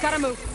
Gotta move.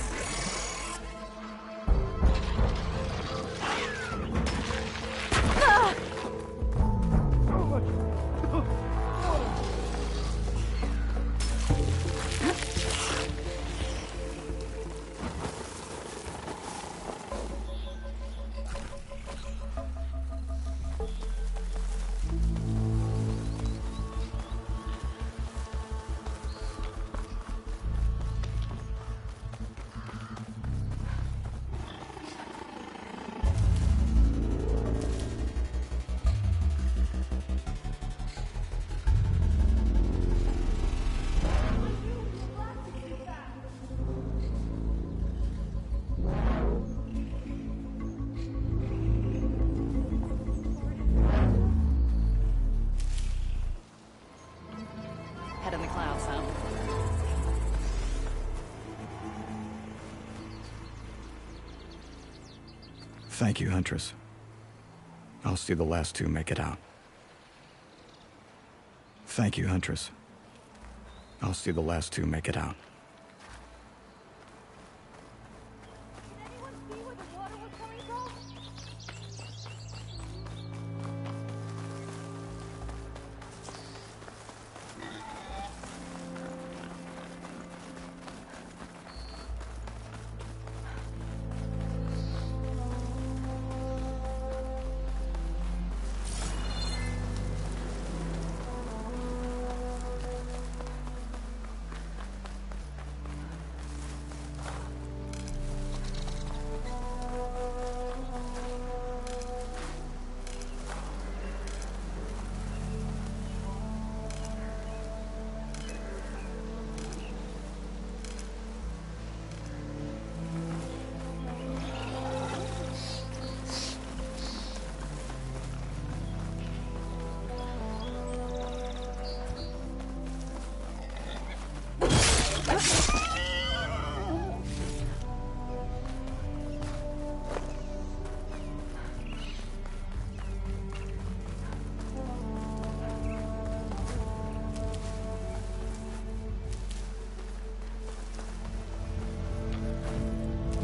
Head in the clouds, huh? Thank you, Huntress. I'll see the last two make it out. Thank you, Huntress. I'll see the last two make it out. Did anyone see where the water was coming from?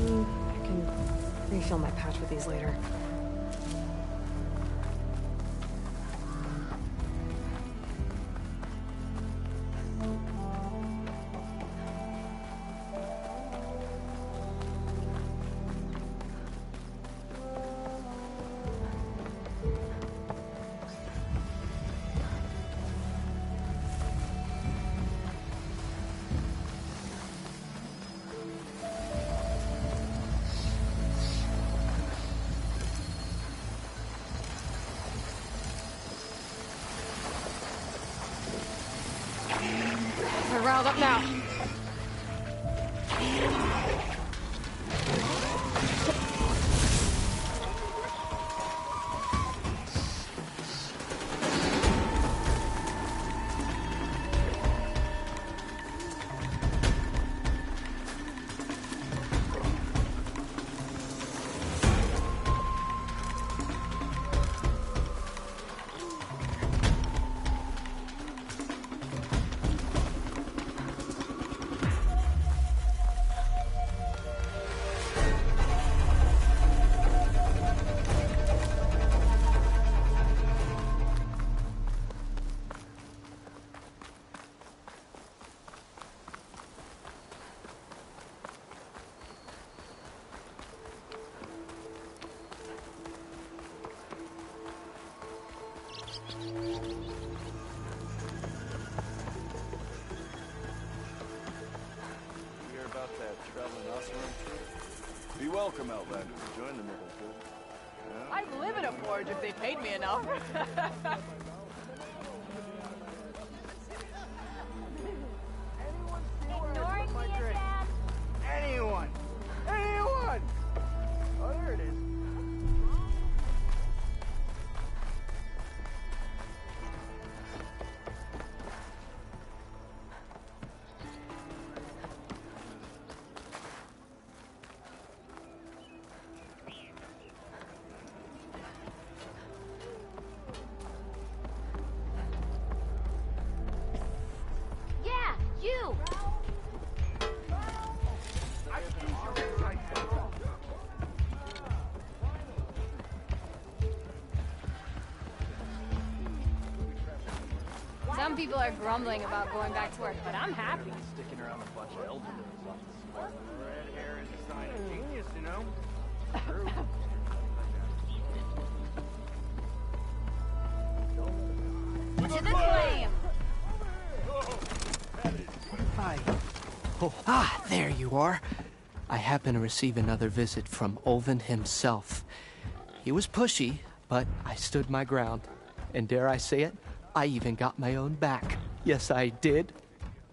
I can refill my patch with these later. We're riled up now. Hear about that traveling Oseram trip? Be welcome, Outlanders. Join the Nibbleford. Yeah? I'd live in a forge if they paid me enough. Ignoring me again? Anyone! Anyone! Oh, there it is. Some people are grumbling about going back to work, but I'm happy. Sticking around a bunch of elderly is off the smart. Red hair is a sign of genius, you know? True. To the flame! Hi. Oh, there you are. I happen to receive another visit from Olvin himself. He was pushy, but I stood my ground. And dare I say it, I even got my own back. Yes, I did.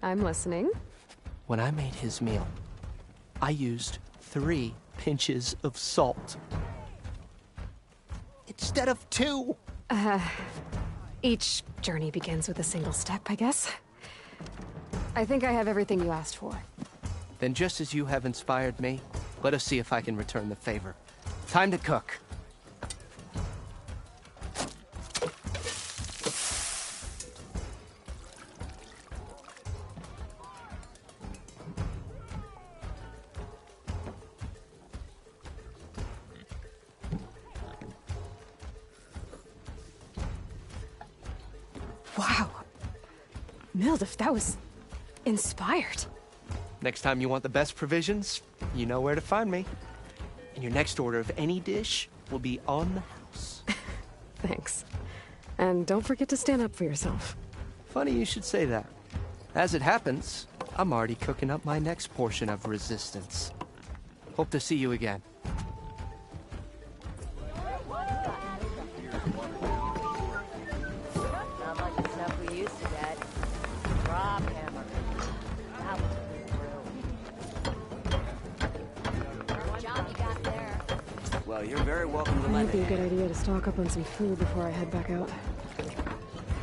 I'm listening. When I made his meal, I used 3 pinches of salt. Instead of 2. Each journey begins with a single step, I guess. I think I have everything you asked for. Then just as you have inspired me, let us see if I can return the favor. Time to cook. Wow. Mildif, that was inspired. Next time you want the best provisions, you know where to find me. And your next order of any dish will be on the house. Thanks. And don't forget to stand up for yourself. Funny you should say that. As it happens, I'm already cooking up my next portion of resistance. Hope to see you again. Not like the stuff we used to get. Drop hammer. That was good job you got there. Well, you're very welcome to Might lend be a a good hand. idea to stock up on some food before I head back out.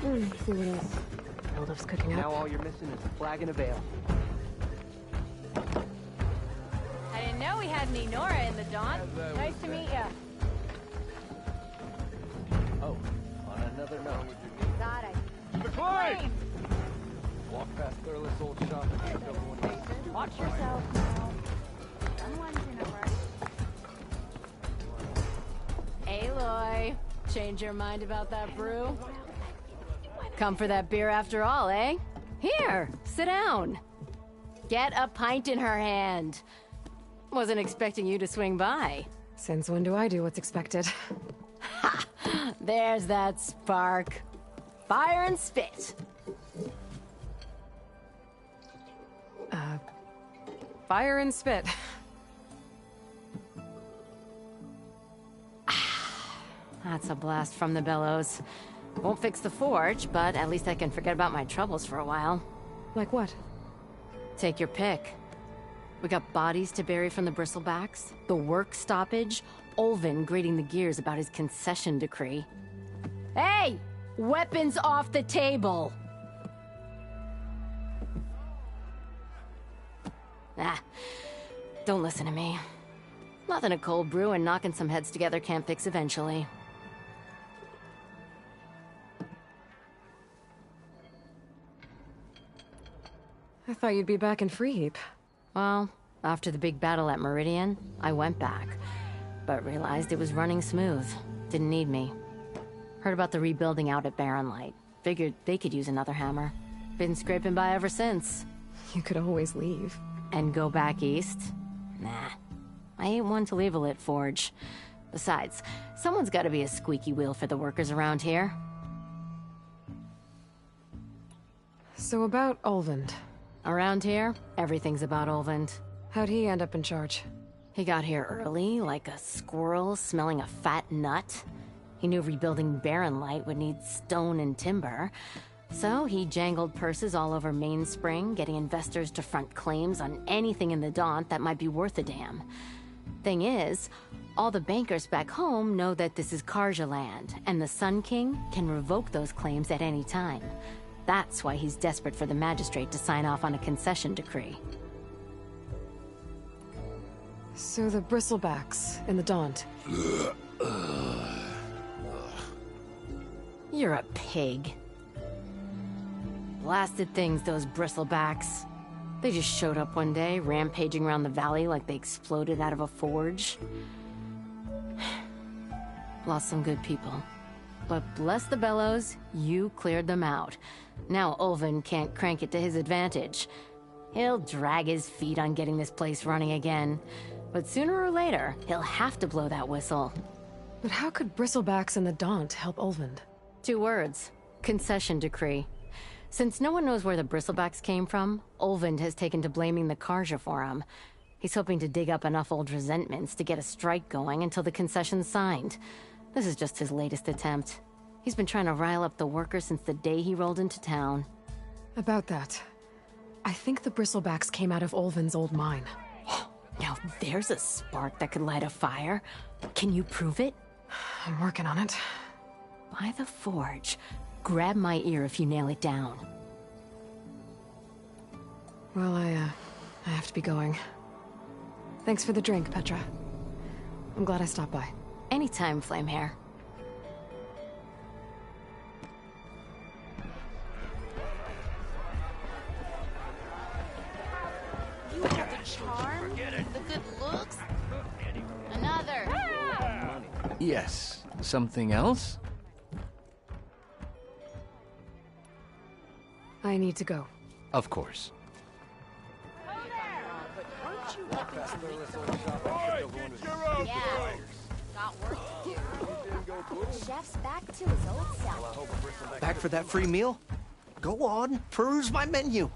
See what else Mildif's cooking Now up. all you're missing is a flag and a veil. I didn't know we had any Nora in the Dawn. Nice to meet ya. Oh, on another note, Got it. McLean! walk past Thurless old shop and pick up one of those. Watch yourself now. Someone's in a rush. Aloy, change your mind about that brew? Come for that beer after all, eh? Here, sit down. Get a pint in her hand. Wasn't expecting you to swing by. Since when do I do what's expected? There's that spark. Fire and spit. Fire and spit. That's a blast from the bellows. Won't fix the forge, but at least I can forget about my troubles for a while. Like what? Take your pick. We got bodies to bury from the bristlebacks, the work stoppage, Olvin grating the gears about his concession decree. Hey! Weapons off the table! Ah, don't listen to me. Nothing a cold brew and knocking some heads together can't fix eventually. I thought you'd be back in Freeheap. Well, after the big battle at Meridian, I went back, but realized it was running smooth. Didn't need me. Heard about the rebuilding out at Barren Light. Figured they could use another hammer. Been scraping by ever since. You could always leave. And go back east? Nah. I ain't one to leave a lit forge. Besides, someone's gotta be a squeaky wheel for the workers around here. So about Olvend. Around here, everything's about Olvend. How'd he end up in charge? He got here early, like a squirrel smelling a fat nut. He knew rebuilding Barren Light would need stone and timber. So he jangled purses all over Mainspring, getting investors to front claims on anything in the Daunt that might be worth a damn. Thing is, all the bankers back home know that this is Karja land, and the Sun King can revoke those claims at any time. That's why he's desperate for the magistrate to sign off on a concession decree. So the bristlebacks in the Daunt. You're a pig. Blasted things, those bristlebacks. They just showed up one day, rampaging around the valley like they exploded out of a forge. Lost some good people. But bless the bellows, you cleared them out. Now Ulvin can't crank it to his advantage. He'll drag his feet on getting this place running again. But sooner or later, he'll have to blow that whistle. But how could Bristlebacks and the Daunt help Ulvund? 2 words. Concession decree. Since no one knows where the Bristlebacks came from, Ulvund has taken to blaming the Karja for him. He's hoping to dig up enough old resentments to get a strike going until the concession's signed. This is just his latest attempt. He's been trying to rile up the workers since the day he rolled into town. About that, I think the Bristlebacks came out of Ulvund's old mine. Now there's a spark that could light a fire. Can you prove it? I'm working on it. By the forge. Grab my ear if you nail it down. Well, I have to be going. Thanks for the drink, Petra. I'm glad I stopped by. Anytime, Flamehair. You have the charm, the good looks. Another. Yes. Something else? I need to go. Of course. Yeah. Got work to do. Chef's back to his old self. Back for that free meal? Go on, peruse my menu.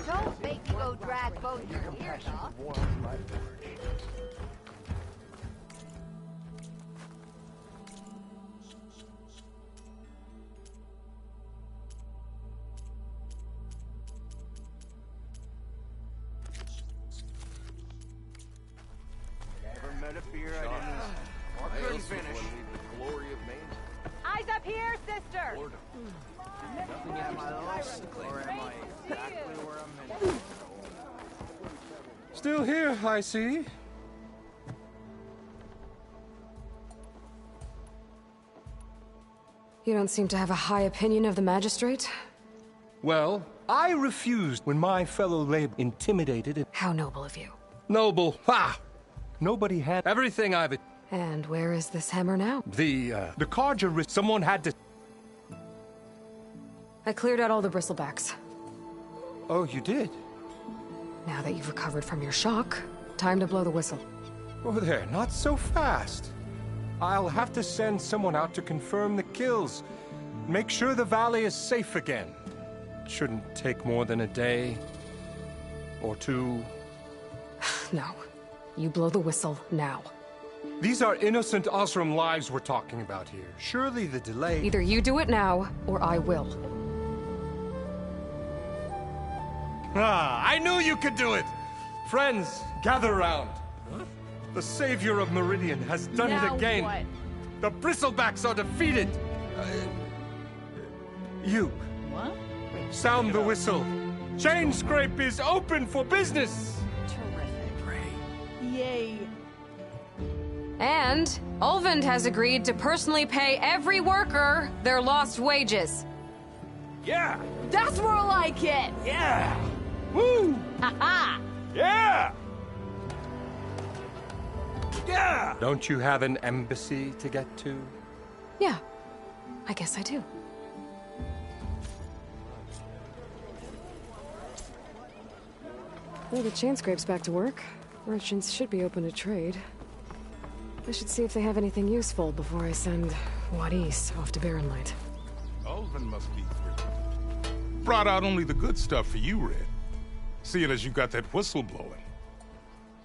Don't make me go drag both your ears off. Never met a beer I didn't or couldn't finish. The glory of Maine. Eyes up here, sister! Nothing am I lost, or am I exactly where I'm meant to go? Still here, I see. You don't seem to have a high opinion of the magistrate? Well, I refused when my fellow lab intimidated and How noble of you. noble. Ha! Nobody had everything I've... And where is this hammer now? The Karja risk. Someone had to... I cleared out all the Bristlebacks. Oh, you did? Now that you've recovered from your shock, time to blow the whistle. Oh, there, not so fast. I'll have to send someone out to confirm the kills. Make sure the valley is safe again. It shouldn't take more than a day. Or 2. No. You blow the whistle now. These are innocent Osram lives we're talking about here. Surely the delay... Either you do it now, or I will. Ah, I knew you could do it! Friends, gather round. The savior of Meridian has done it Now again. what? The Bristlebacks are defeated. You. What? Sound the whistle. Chain Scrape is open for business. Yay. And Ulvund has agreed to personally pay every worker their lost wages. Yeah. That's more like it! Yeah. Woo. Ha-ha! Yeah. Yeah. Don't you have an embassy to get to? Yeah, I guess I do. Well, the Chain Scrape's back to work. Merchants should be open to trade. I should see if they have anything useful before I send Wadis off to Barren Light. Heaven must be thrilling. Brought out only the good stuff for you, Red. Seeing as you got that whistle blowing.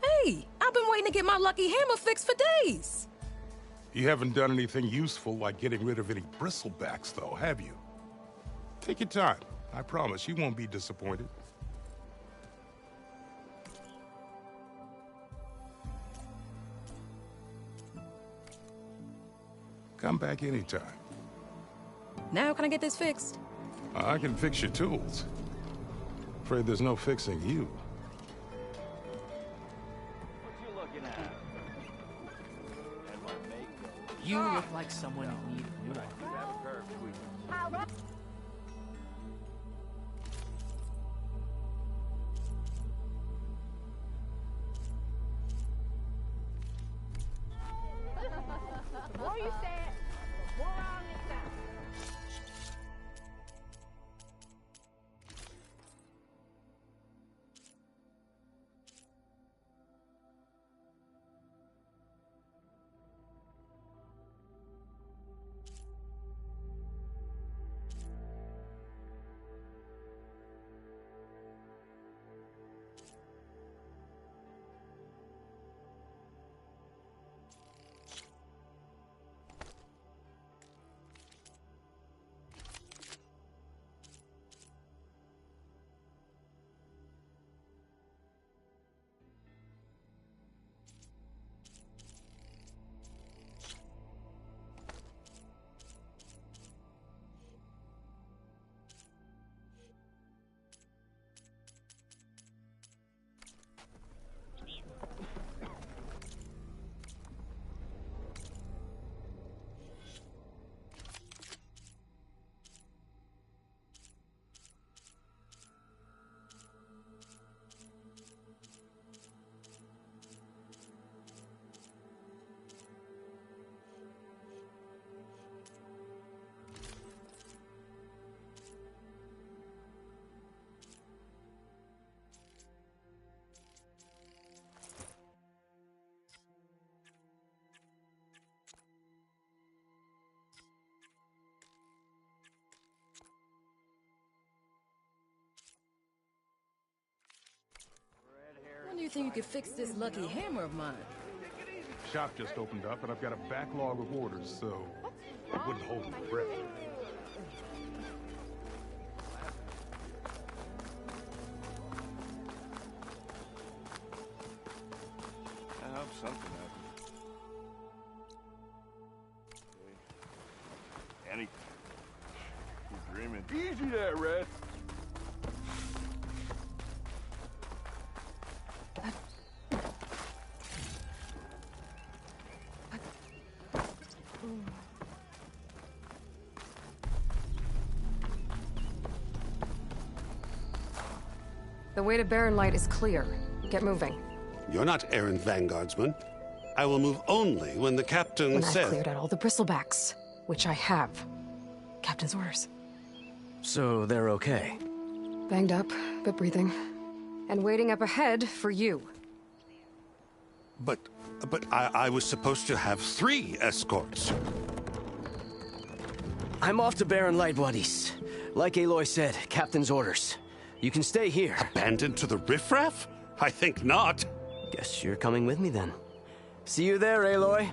Hey, I've been waiting to get my lucky hammer fixed for days. You haven't done anything useful like getting rid of any bristlebacks, though, have you? Take your time. I promise you won't be disappointed. Come back anytime. Now can I get this fixed? I can fix your tools. Afraid there's no fixing you. What you looking at? And my makeup. You look like someone in need of new life. You have a curve, sweetie. The more you say it, the more wrong it sounds. When do you think you could fix this lucky hammer of mine? Shop just opened up, and I've got a backlog of orders, so I wouldn't hold my breath. I hope something happens. Anything. You're dreaming. Easy there, Red. The way to Barren Light is clear. Get moving. You're not errand vanguardsman. I will move only when the captain When says... I've cleared out all the bristlebacks, which I have. Captain's orders. So they're okay? Banged up, but breathing. And waiting up ahead for you. But I was supposed to have 3 escorts. I'm off to Barren Light, buddies. Like Aloy said, Captain's orders. You can stay here. Abandoned to the riffraff? I think not. Guess you're coming with me then. See you there, Aloy.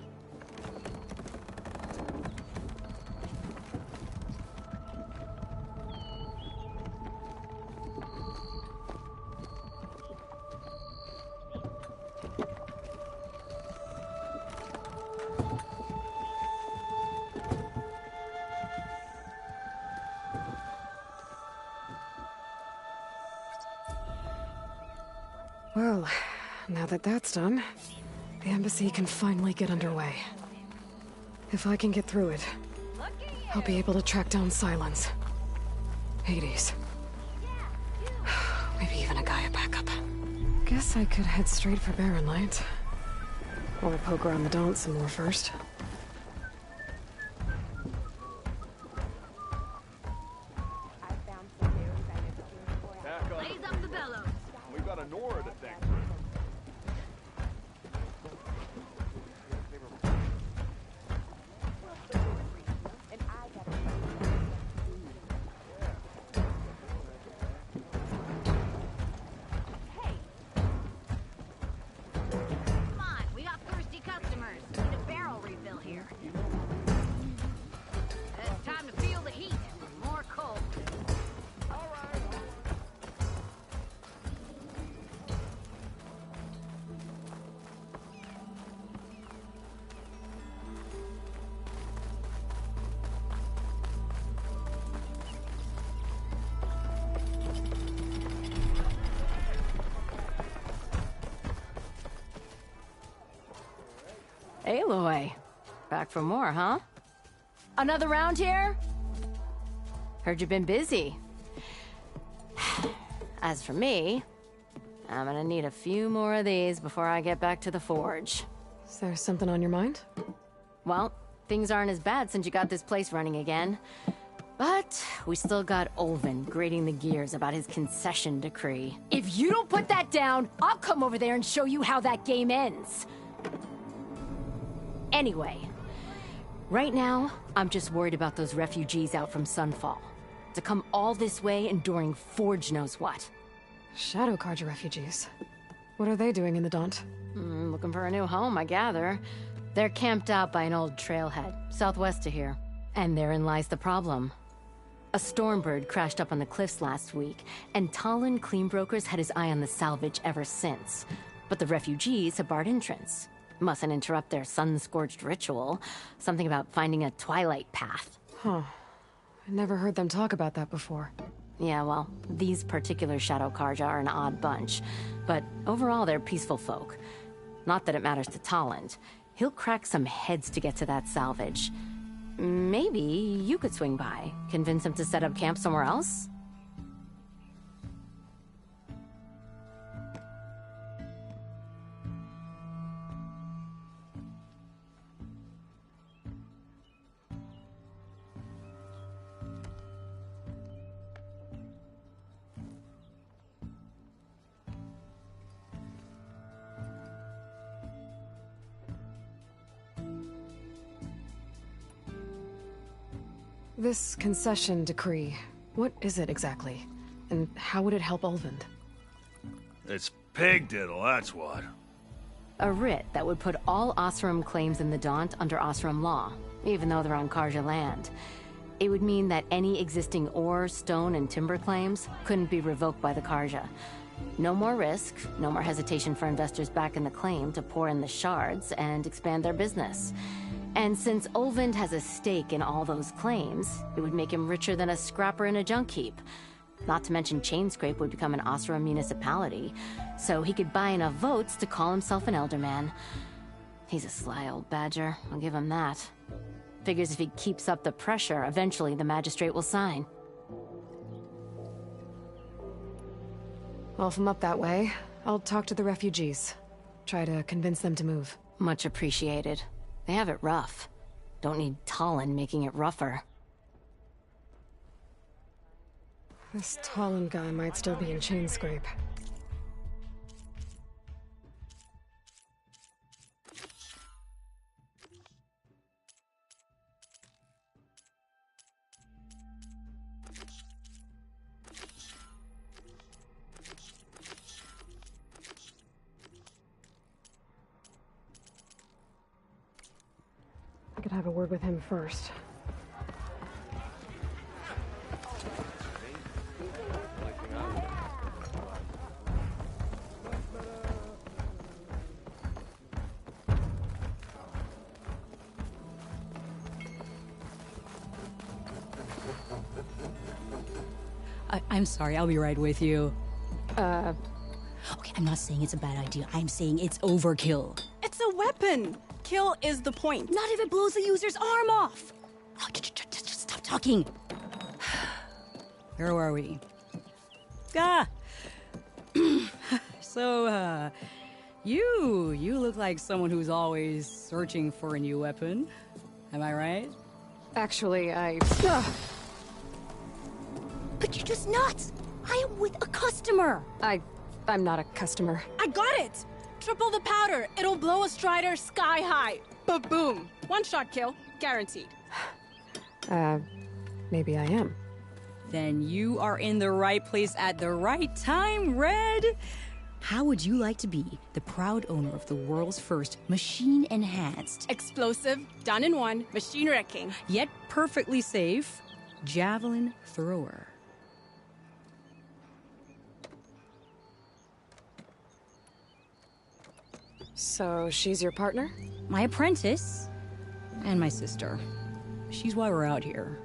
Well, now that that's done, the embassy can finally get underway. If I can get through it, I'll be able to track down Sylens. Hades. Maybe even a Gaia backup. Guess I could head straight for Barren Light. Or poke around the Daunt some more first. Raise up the bellows. We got a Nora to thank. It's time to feel the heat. More cold. Aloy. Back for more, huh? Another round here? Heard you've been busy. As for me, I'm gonna need a few more of these before I get back to the forge. Is there something on your mind? Well, things aren't as bad since you got this place running again. But we still got Olvin grating the gears about his concession decree. If you don't put that down, I'll come over there and show you how that game ends. Anyway, right now, I'm just worried about those refugees out from Sunfall. To come all this way enduring Forge knows what. Shadow Carja refugees. What are they doing in the Daunt? Looking for a new home, I gather. They're camped out by an old trailhead, southwest of here. And therein lies the problem. A Stormbird crashed up on the cliffs last week, and Talon Cleanbrokers had his eye on the salvage ever since. But the refugees have barred entrance. Mustn't interrupt their sun-scorched ritual. Something about finding a twilight path. Huh. I never heard them talk about that before. Yeah, well, these particular Shadow Carja are an odd bunch. But overall, they're peaceful folk. Not that it matters to Talon. He'll crack some heads to get to that salvage. Maybe you could swing by, convince him to set up camp somewhere else? This concession decree, what is it exactly? And how would it help Ulvund? It's pig diddle, that's what. A writ that would put all Oseram claims in the Daunt under Oseram law, even though they're on Carja land. It would mean that any existing ore, stone, and timber claims couldn't be revoked by the Carja. No more risk, no more hesitation for investors back in the claim to pour in the shards and expand their business. And since Ulvund has a stake in all those claims, it would make him richer than a scrapper in a junk heap. Not to mention Chainscrape would become an Oseram municipality, so he could buy enough votes to call himself an Elderman. He's a sly old badger, I'll give him that. Figures if he keeps up the pressure, eventually the magistrate will sign. Well, if I'm up that way, I'll talk to the refugees. Try to convince them to move. Much appreciated. They have it rough. Don't need Talon making it rougher. This Talon guy might still be in Chainscrape. I could have a word with him first. I'm sorry, I'll be right with you. Okay, I'm not saying it's a bad idea. I'm saying it's overkill. It's a weapon! Kill is the point. Not if it blows the user's arm off! Oh, just stop talking. Where were we? So, you look like someone who's always searching for a new weapon. Am I right? Actually, But you're just nuts! I am with a customer! I'm not a customer. I got it! Triple the powder. It'll blow a Strider sky high. Ba-boom. One-shot kill. Guaranteed. Maybe I am. Then you are in the right place at the right time, Red. How would you like to be the proud owner of the world's first machine-enhanced, explosive, done in one, machine wrecking, yet perfectly safe, javelin thrower? So she's your partner? My apprentice and my sister. She's why we're out here.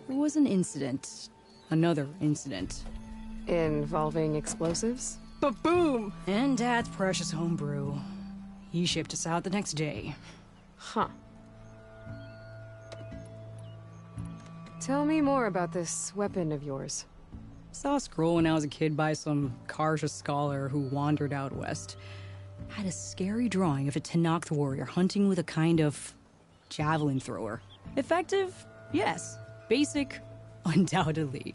There was an incident. Another incident. Involving explosives? Ba-boom! And Dad's precious homebrew. He shipped us out the next day. Huh. Tell me more about this weapon of yours. Saw a scroll when I was a kid by some Karja scholar who wandered out west. Had a scary drawing of a Tenakth warrior hunting with a kind of javelin thrower. Effective? Yes. Basic? Undoubtedly.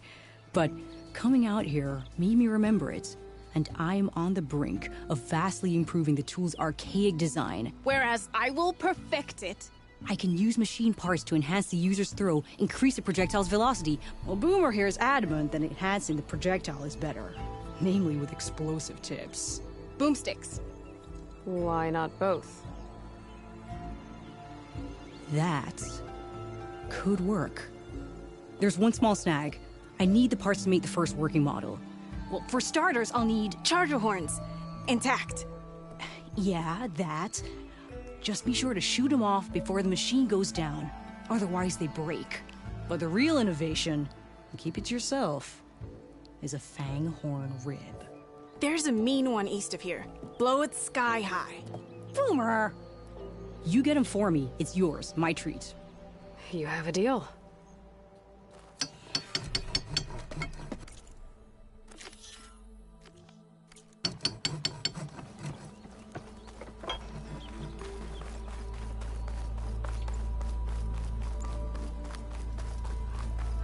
But coming out here made me remember it, and I'm on the brink of vastly improving the tool's archaic design. Whereas I will perfect it. I can use machine parts to enhance the user's throw, increase the projectile's velocity. Well, Boomer here is adamant that enhancing the projectile is better. Namely with explosive tips. Boomsticks. Why not both? That could work. There's one small snag. I need the parts to make the first working model. Well, for starters, I'll need charger horns. Intact. Yeah, that. Just be sure to shoot them off before the machine goes down. Otherwise, they break. But the real innovation, and keep it to yourself, is a fang horn rib. There's a mean one east of here. Blow it sky high. Boomer! You get him for me. It's yours. My treat. You have a deal.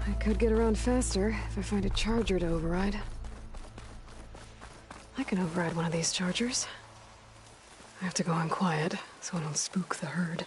I could get around faster if I find a charger to override. I can override one of these chargers. I have to go in quiet, so I don't spook the herd.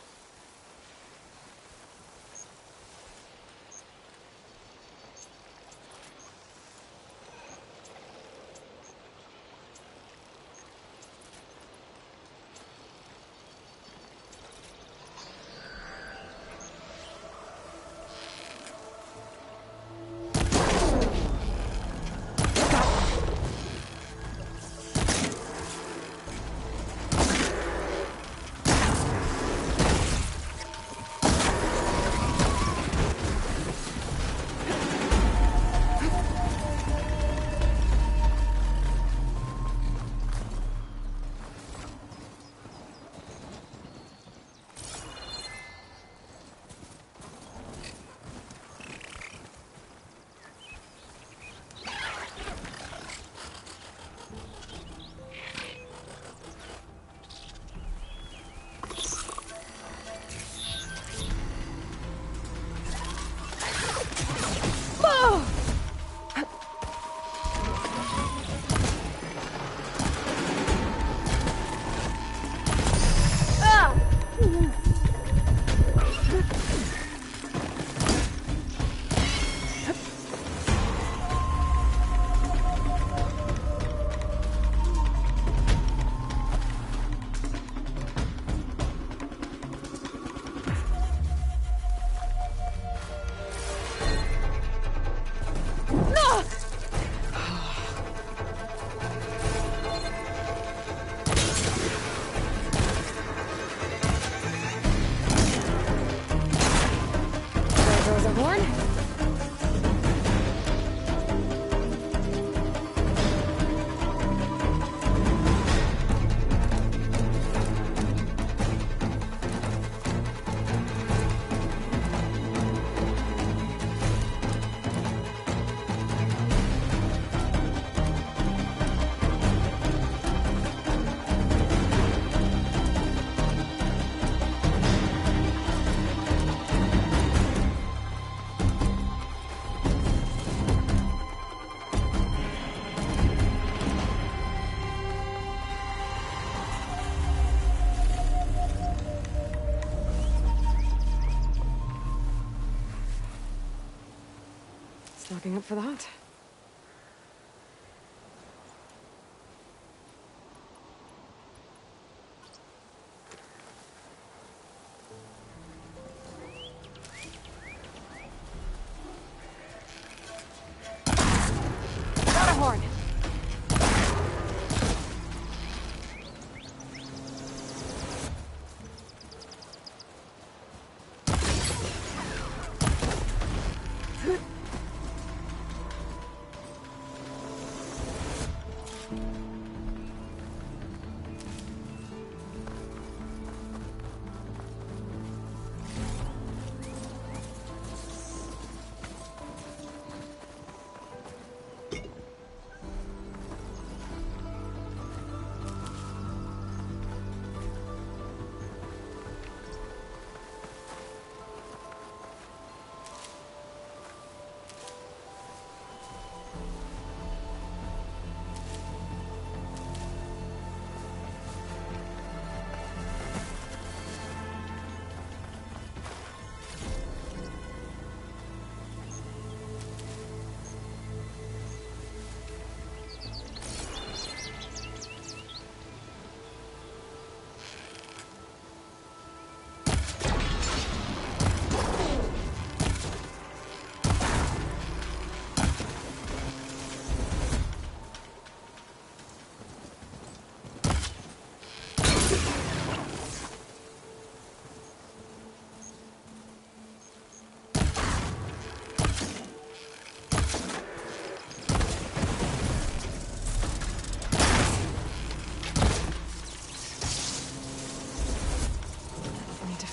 Stocking up for that.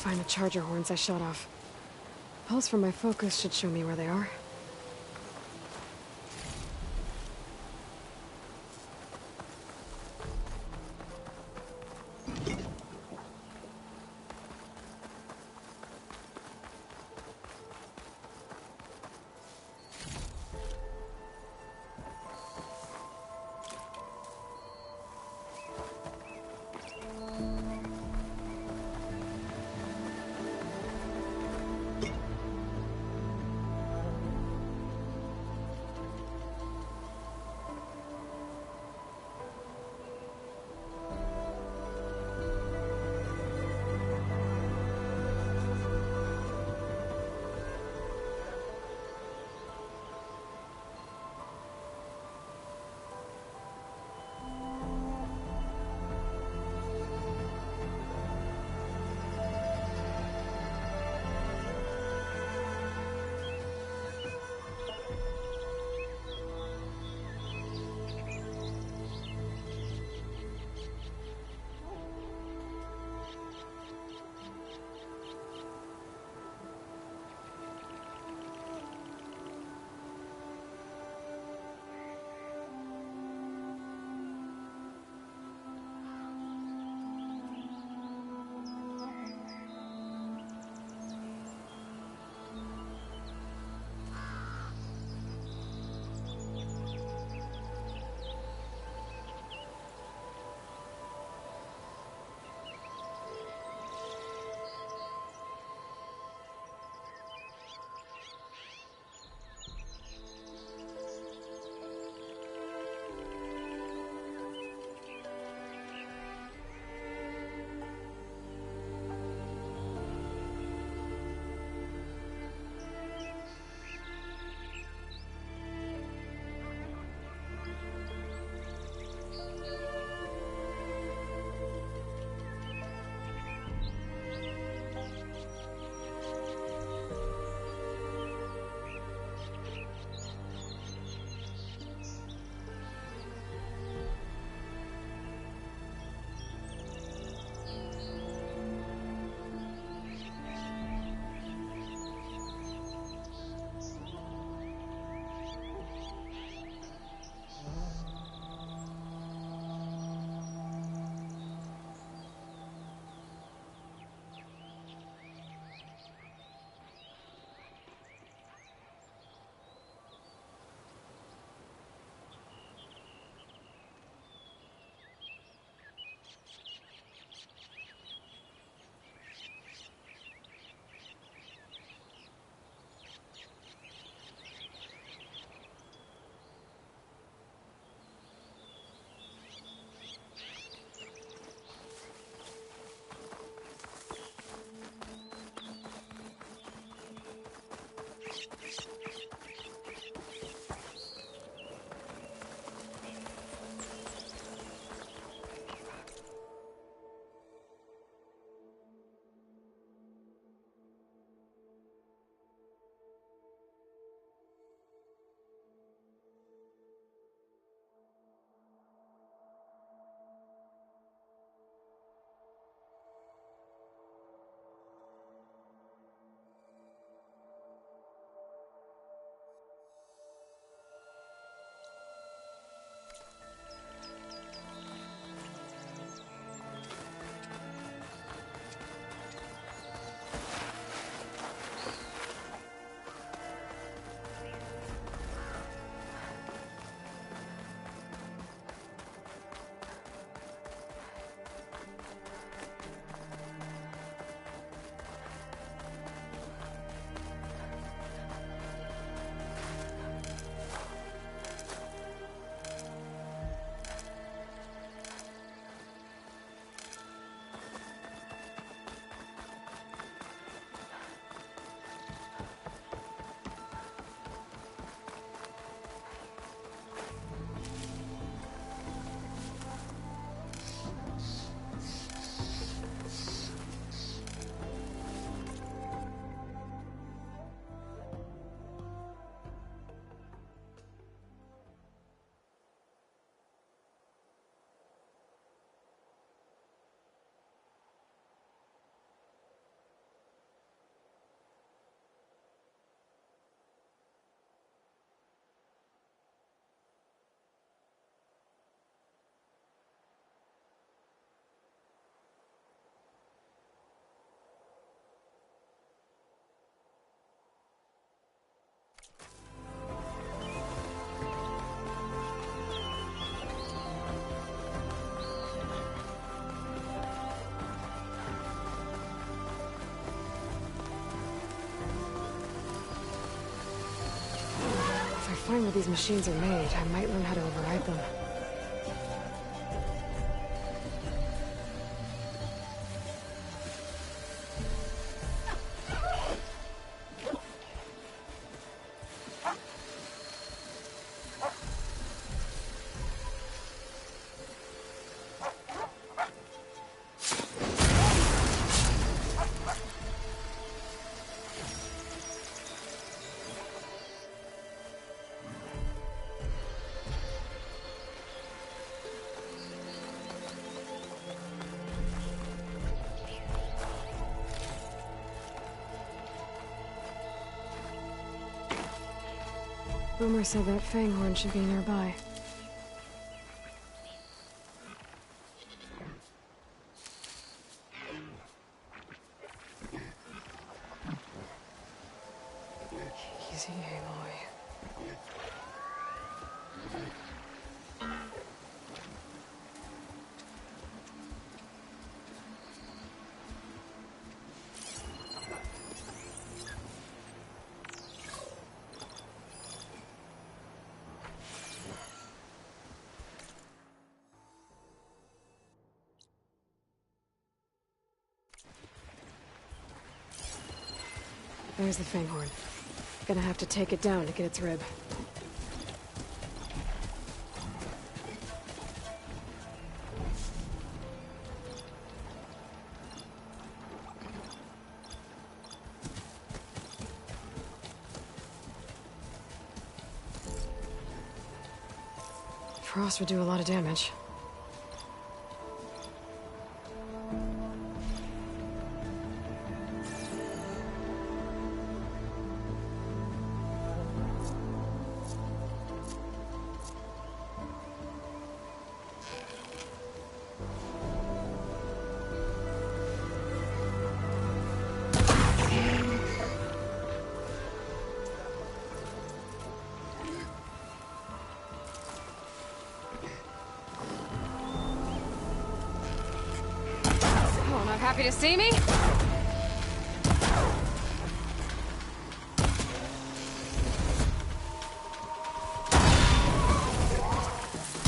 find the charger horns I shut off. Pulse from my focus should show me where they are. find where these machines are made, I might learn how to override them. Boomer said that Fanghorn should be nearby. Easy, Aloy. There's the Fanghorn. Gonna have to take it down to get its rib. Frost would do a lot of damage. Happy to see me?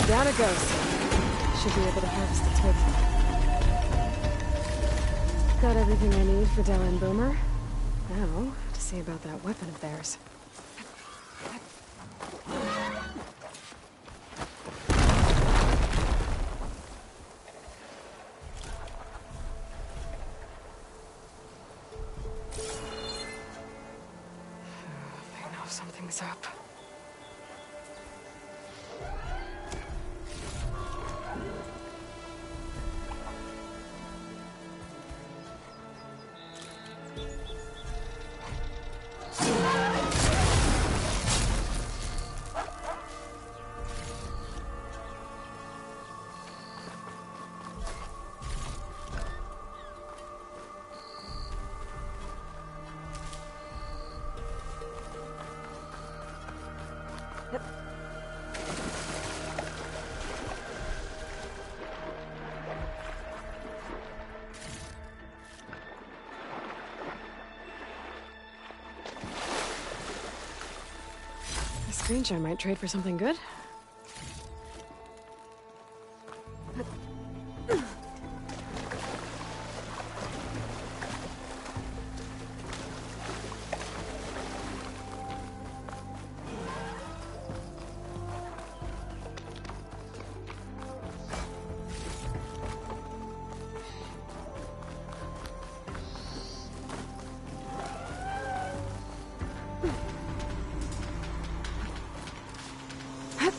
Down it goes. Should be able to harvest its rib. Got everything I need for Della and Boomer. Now, to see about that weapon of theirs. Something's up. Screenshot might trade for something good. Huh?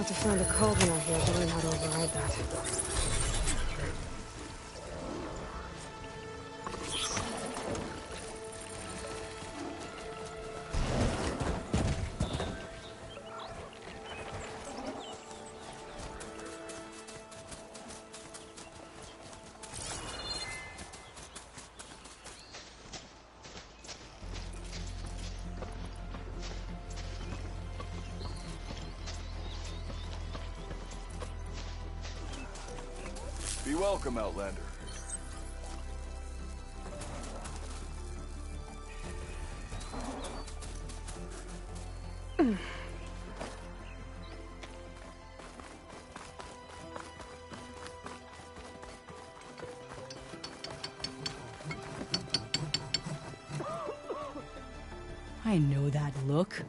to find a cauldron out here to learn how to override that. Be welcome, Outlander. I know that look.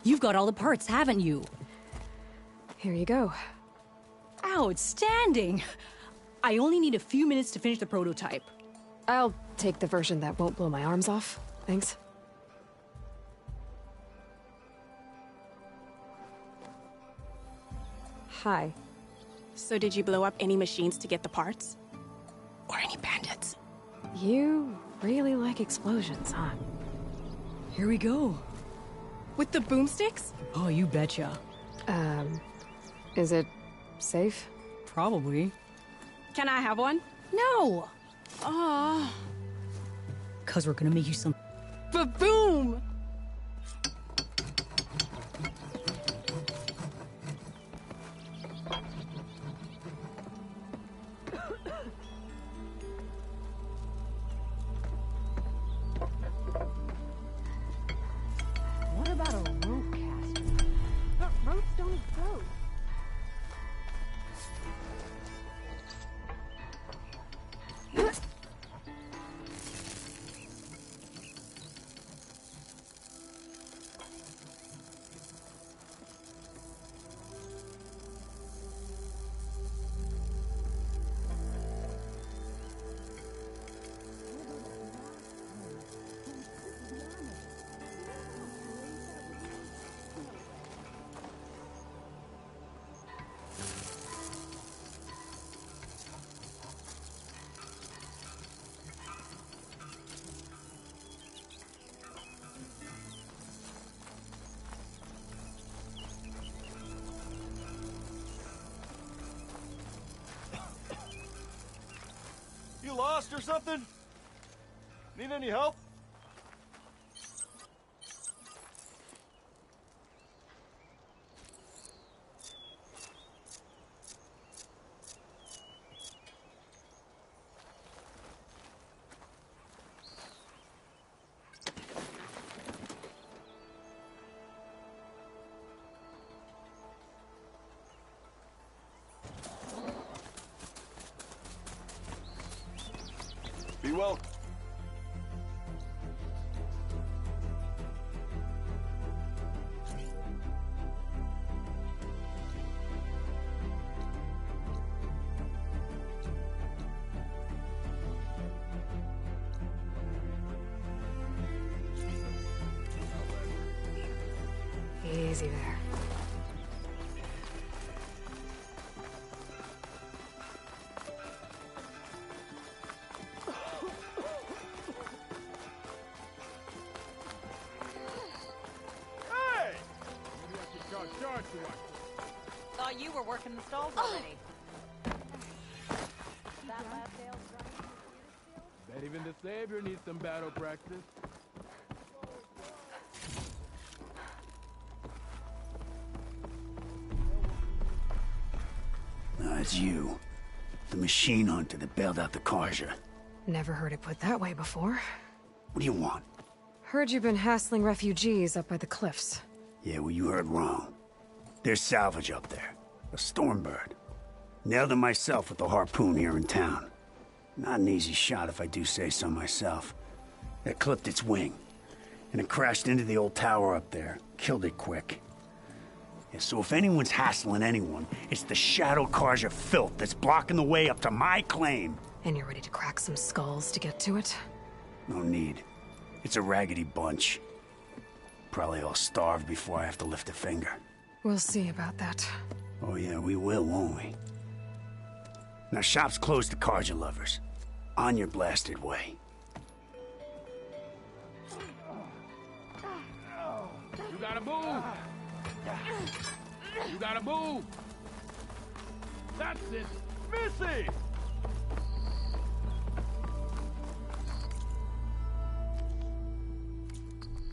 You've got all the parts, haven't you? Here you go. Outstanding! I only need a few minutes to finish the prototype. I'll take the version that won't blow my arms off. Thanks. Hi. So did you blow up any machines to get the parts? Or any bandits? You really like explosions, huh? Here we go. With the boomsticks? Oh, you betcha. Is it safe? Probably. Can I have one? No! Aw. 'Cause we're gonna make you some... Ba-boom! What about a rope caster? But ropes don't explode. You lost or something? Need any help? Be welcome. Easy there. Thought you were working the stalls already. Bet even the Savior needs some battle practice. It's you. The machine hunter that bailed out the Carja. Never heard it put that way before. What do you want? Heard you've been hassling refugees up by the cliffs. Yeah, well, you heard wrong. There's salvage up there. A Stormbird. Nailed it myself with the harpoon here in town. Not an easy shot if I do say so myself. It clipped its wing. And it crashed into the old tower up there. Killed it quick. Yeah, so if anyone's hassling anyone, it's the Shadow Carja filth that's blocking the way up to my claim. And you're ready to crack some skulls to get to it? No need. It's a raggedy bunch. Probably all starved before I have to lift a finger. We'll see about that. Oh yeah, we will, won't we? Now shop's closed to Carja lovers. On your blasted way. You gotta move! You gotta move! That's it! Missy!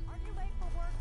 Aren't you late for work?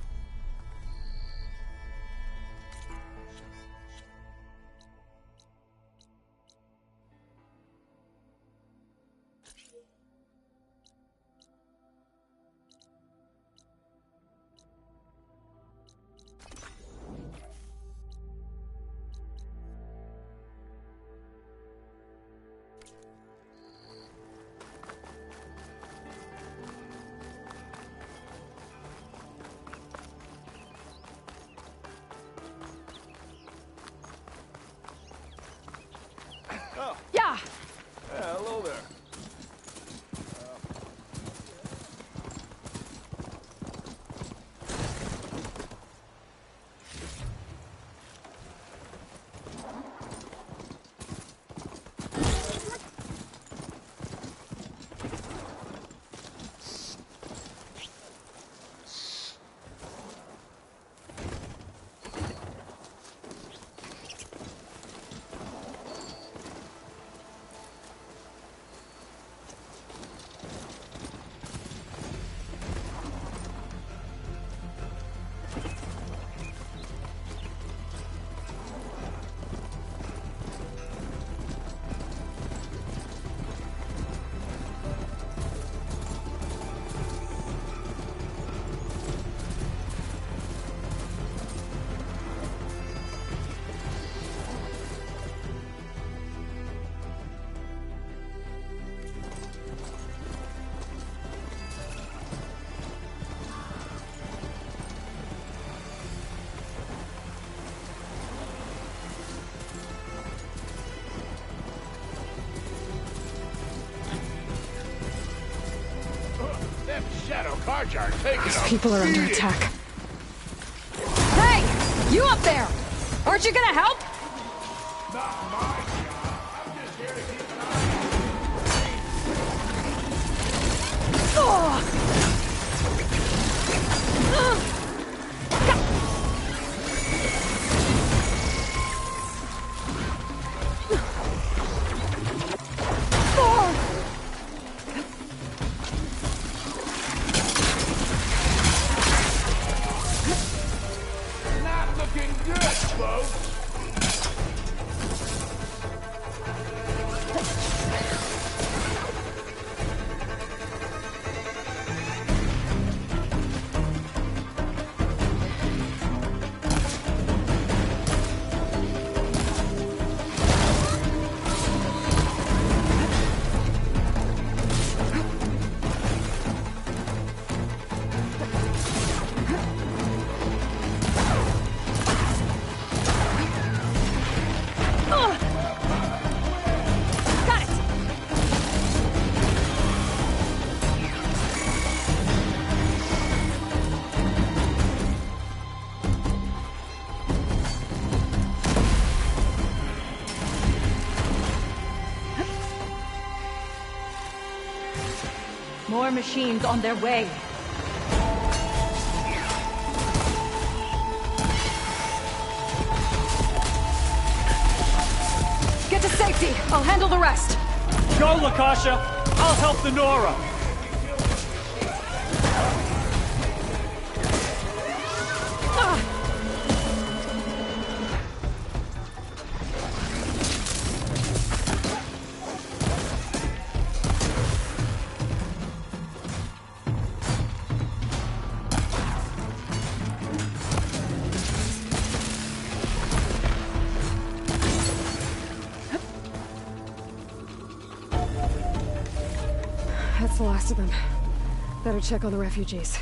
Yeah! Yeah, hello there. Them Shadow Carja are taking Those a people are under beating. attack. Hey! You up there! Aren't you gonna help? Not my job. I'm just here to keep an eye Oh! Not looking good, folks. Got it! More machines on their way. Get to safety. I'll handle the rest. Go, Lakasha! I'll help the Nora! That's the last of them. Better check on the refugees.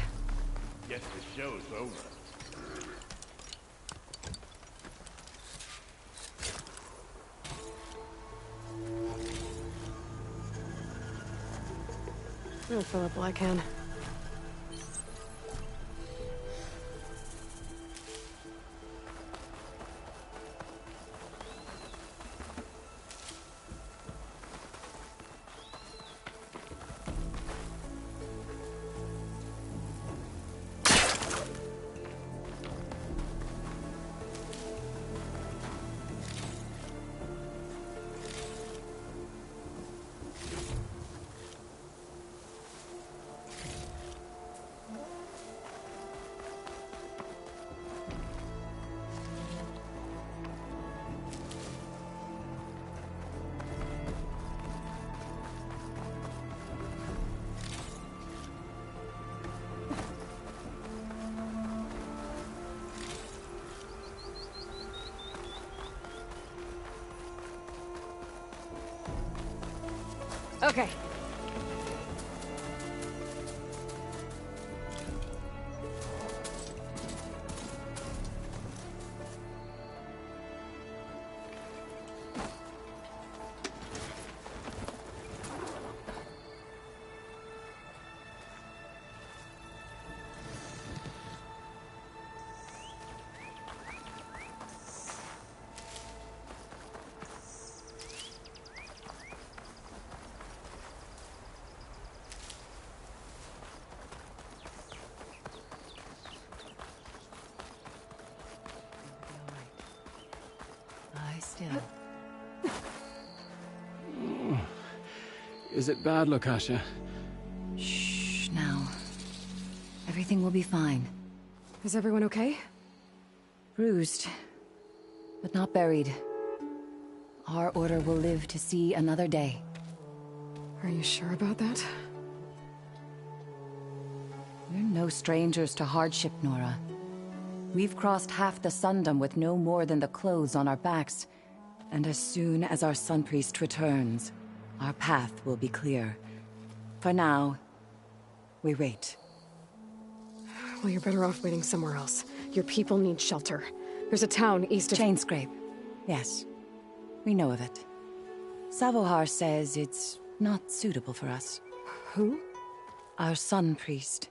Guess the show's over. I'll fill up while I can. Okay. Lie still. Is it bad, Lakasha? Shh, now. Everything will be fine. Is everyone okay? Bruised, but not buried. Our order will live to see another day. Are you sure about that? We're no strangers to hardship, Nora. We've crossed half the Sundom with no more than the clothes on our backs. And as soon as our Sun Priest returns, our path will be clear. For now, we wait. Well, you're better off waiting somewhere else. Your people need shelter. There's a town east of... Chainscrape. Yes. We know of it. Savohar says it's not suitable for us. Who? Our Sun Priest.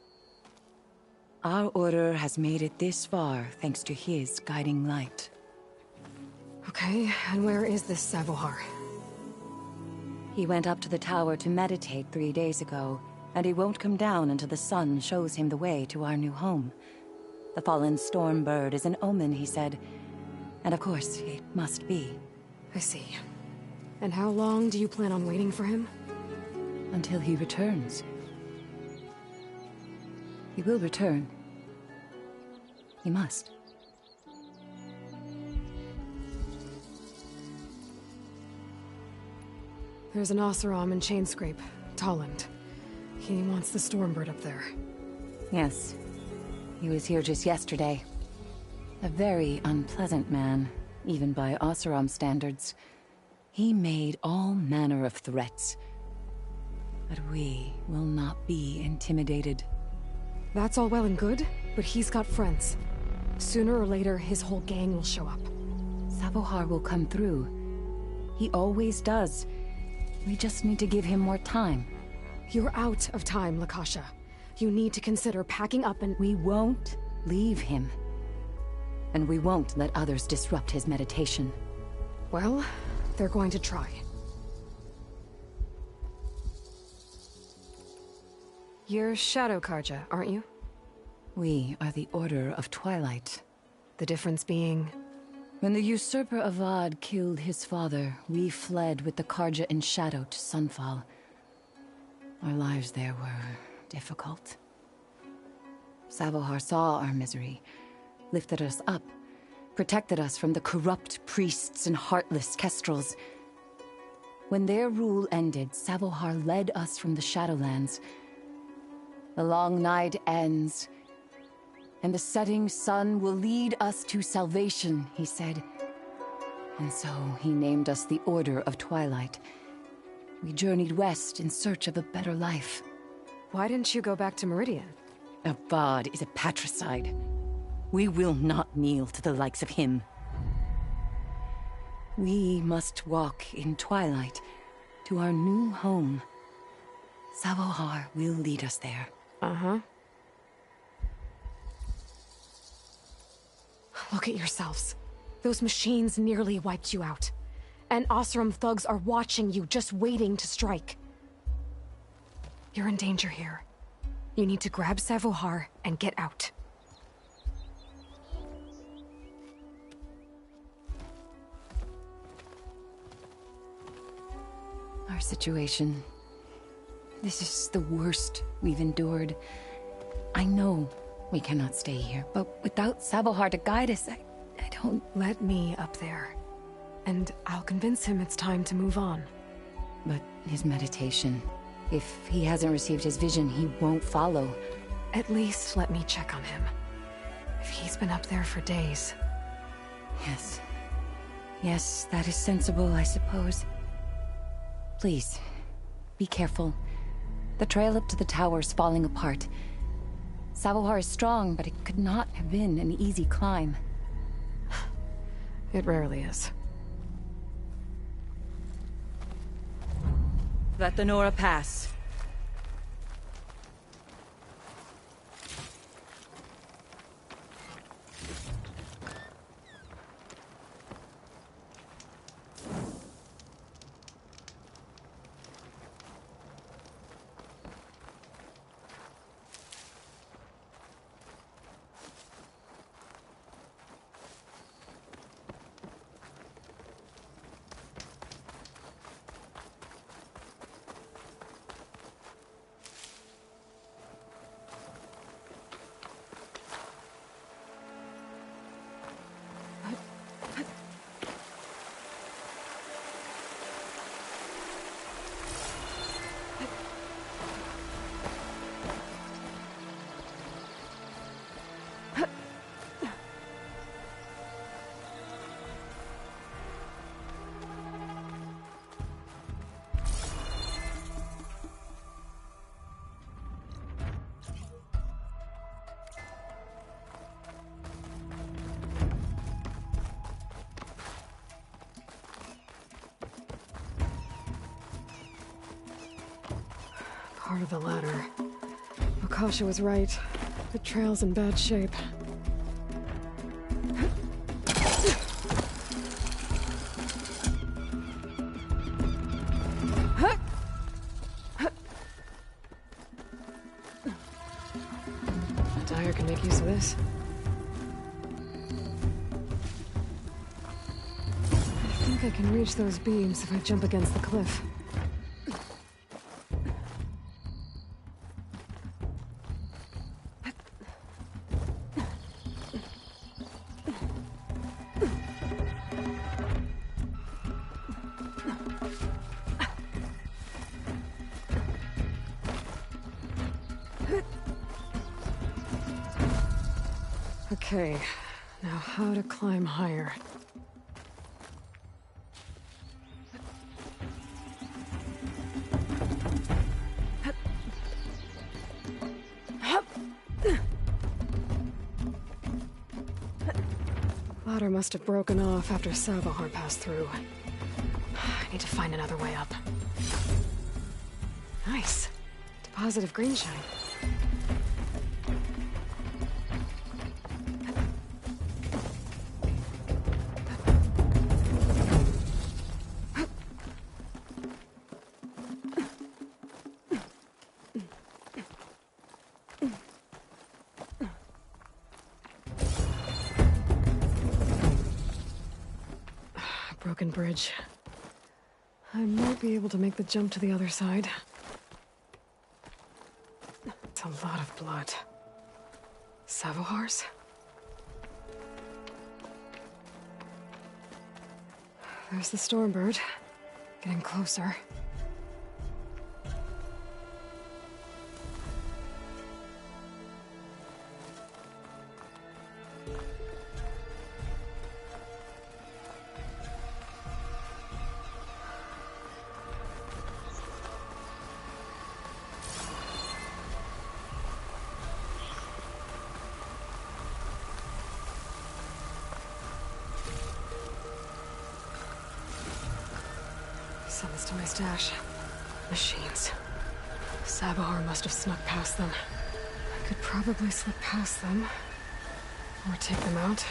Our order has made it this far thanks to his guiding light. Okay, and where is this Savohar? He went up to the tower to meditate 3 days ago, and he won't come down until the sun shows him the way to our new home. The fallen storm bird is an omen, he said. And of course, it must be. I see. And how long do you plan on waiting for him? Until he returns. He will return. He must. There's an Oseram in Chainscrape, Tolland. He wants the Stormbird up there. Yes. He was here just yesterday. A very unpleasant man, even by Oseram standards. He made all manner of threats. But we will not be intimidated. That's all well and good, but he's got friends. Sooner or later, his whole gang will show up. Savohar will come through. He always does. We just need to give him more time. You're out of time, Lakasha. You need to consider packing up and... We won't leave him. And we won't let others disrupt his meditation. Well, they're going to try. You're Shadow Karja, aren't you? We are the Order of Twilight. The difference being... When the usurper Avad killed his father, we fled with the Karja in shadow to Sunfall. Our lives there were difficult. Savohar saw our misery, lifted us up, protected us from the corrupt priests and heartless kestrels. When their rule ended, Savohar led us from the Shadowlands. The long night ends, and the setting sun will lead us to salvation, he said. And so he named us the Order of Twilight. We journeyed west in search of a better life. Why didn't you go back to Meridian? Avad is a patricide. We will not kneel to the likes of him. We must walk in twilight to our new home. Savohar will lead us there. Uh-huh. Look at yourselves. Those machines nearly wiped you out. And Oseram thugs are watching you, just waiting to strike. You're in danger here. You need to grab Savohar and get out. Our situation... This is the worst we've endured. I know we cannot stay here, but without Savohar to guide us, I don't... Let me up there. And I'll convince him it's time to move on. But his meditation... If he hasn't received his vision, he won't follow. At least let me check on him. If he's been up there for days. Yes. Yes, that is sensible, I suppose. Please, Be careful. The trail up to the tower is falling apart. Savohar is strong, but it could not have been an easy climb. It rarely is. Let the Nora pass. Part of the ladder. Akasha was right. The trail's in bad shape. Dyer can make use of this. I think I can reach those beams if I jump against the cliff. Okay, now how to climb higher. Ladder must have broken off after Savohar passed through. I need to find another way up. Nice. Deposit of green shine. Broken bridge. I might be able to make the jump to the other side. It's a lot of blood. Savohar's? There's the Stormbird. Getting closer. Send this to my stash. Machines. Savohar must have snuck past them. I could probably slip past them. Or take them out.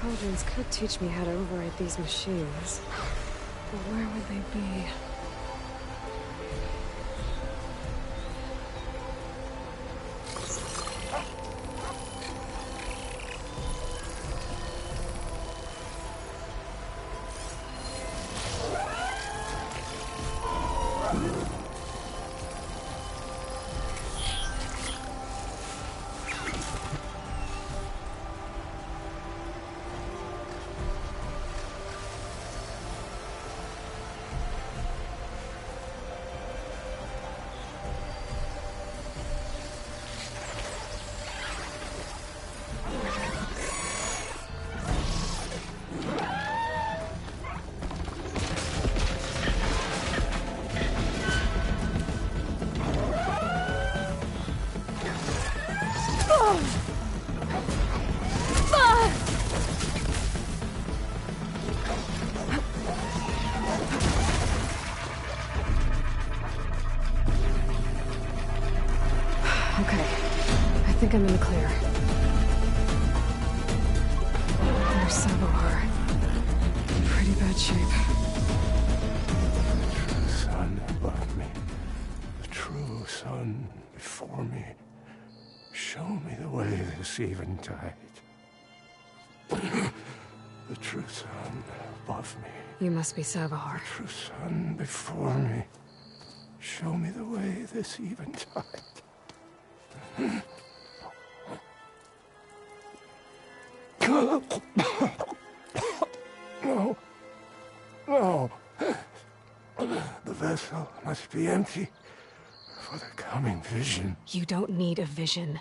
Cauldrons could teach me how to override these machines. But where would they be? think I'm in the clear. There's Savohar. In pretty bad shape. The true sun above me. The true sun before me. Show me the way this eventide. The true sun above me. You must be Savohar. The true sun before me. Show me the way this eventide. No. No. The vessel must be empty for the coming vision. You don't need a vision.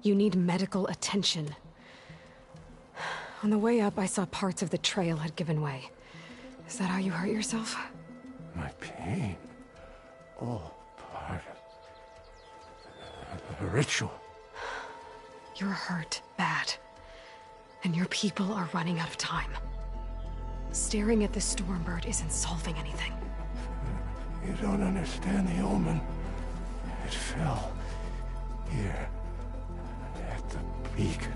You need medical attention. On the way up, I saw parts of the trail had given way. Is that how you hurt yourself? My pain. All part of the ritual. You're hurt bad. And your people are running out of time. Staring at the Stormbird isn't solving anything. You don't understand the omen. It fell here at the beacon.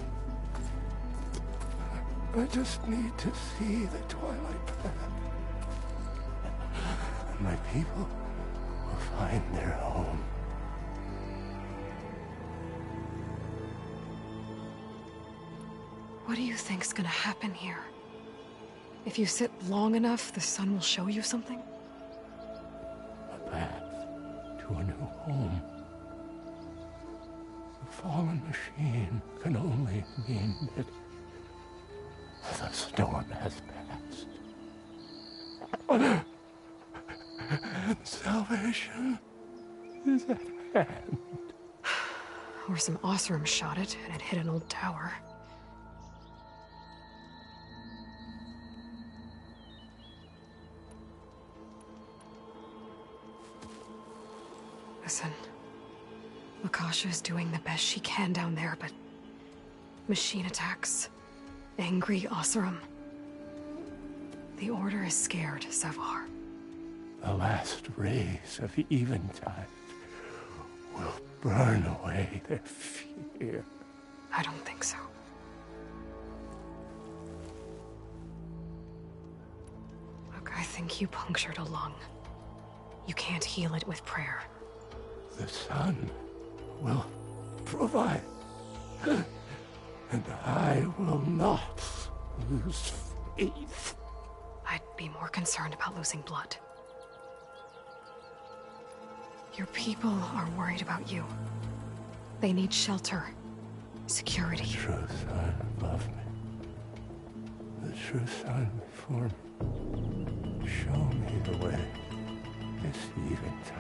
I just need to see the Twilight Path. And my people will find their home. What do you think's gonna happen here? If you sit long enough, the sun will show you something? A path to a new home. The fallen machine can only mean that the storm has passed. And salvation is at hand. Or some Osram shot it, and it hit an old tower. Listen, Lakasha is doing the best she can down there, but machine attacks, angry Osram. The Order is scared, Savohar. The last rays of eventide will burn away their fear. I don't think so. Look, I think you punctured a lung. You can't heal it with prayer. The sun will provide. And I will not lose faith. I'd be more concerned about losing blood. Your people are worried about you. They need shelter, security. The true sun above me. The true sun before me. Show me the way this eventide.